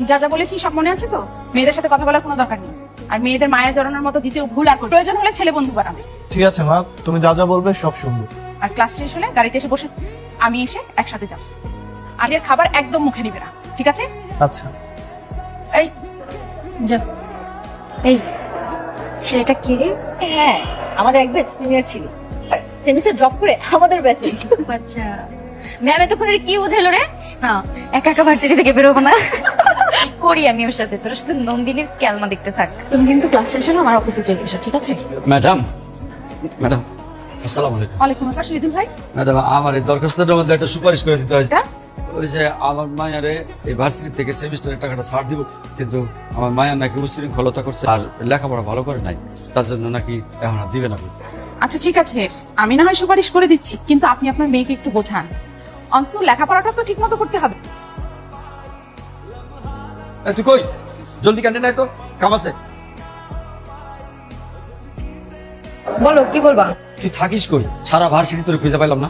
যা যা বলেছি সব মনে আছে তো? মেয়েদের সাথে কথা বলার কোনো দরকার নেই। আর মেয়েদের মায়া জড়ানোর মতো দ্বিতীয় ভুল আর প্রয়োজন হলে ছেলে বন্ধু বানাবে। ঠিক আছে মা, তুমি যা যা বলবে সব শুনবো। আর ক্লাস শেষ হলে গাড়িতে এসে বসে আমি এসে একসাথে যাব। আগের খাবার একদম মুখে নিবে না, ঠিক আছে? আচ্ছা। এই যা। এই ছেলেটা কে রে? হ্যাঁ, আমাদের এক ব্যাচ সিনিয়র ছিল, সেমিস্টার ড্রপ করে আমাদের ব্যাচে। আচ্ছা ম্যাম এতক্ষণ কি বুঝাইলো রে? হ্যাঁ, একা একা ভার্সিটি থেকে বেরোবো না। কি করি আমি ওর সাথে? তোরা শুধু নন্দিনীর ক্যালমা দেখতে থাক। তুমি কিন্তু ক্লাস শেষ হলে আমার অফিসে চলে এসো, ঠিক আছে? ম্যাডাম, ম্যাডাম আসসালামু আলাইকুম। ওয়ালাইকুম আসসালাম শহীদুল ভাই। ম্যাডাম, আমার এই দরখাস্তটার মধ্যে একটা সুপারিশ করে দিতে হয়। এটা? ওই যে আমার মায়ারে এই ভার্সিটি থেকে সেমিস্টারের টাকাটা ছাড় দিব, কিন্তু আমার মায়া নাকি উচ্ছৃঙ্খলতা করছে আর লেখাপড়া ভালো করে নাই, তার জন্য নাকি এখন আর দিবে না। আচ্ছা ঠিক আছে, আমি না হয় সুপারিশ করে দিচ্ছি, কিন্তু আপনি আপনার মেয়েকে একটু বোঝান। অন্তত লেখাপড়াটা তো ঠিক মতো করতে হবে। এই তুই কই? জলদি কাটে নাই তো, কাম আছে। বলো কি বলবা? তুই থাকিস কই? সারা ভার্সিটি তোর খুঁজে পাইলাম না।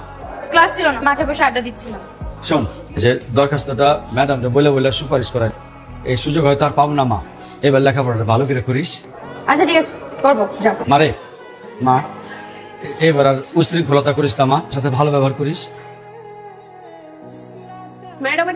ক্লাস ছিল না, মাঠে বসে আড্ডা দিচ্ছিলাম। শোন, যে দরখাস্তটা ম্যাডামরে বলে বলে সুপারিশ করায়, এই সুযোগ হয়তো আর পাবো না মা। এবার লেখাপড়াটা ভালো করে করিস। আচ্ছা ঠিক আছে, করবো, যাও। মারে মা, এবার আর উশৃঙ্খলতা করিস না মা, সাথে ভালো ব্যবহার করিস। ম্যাডামের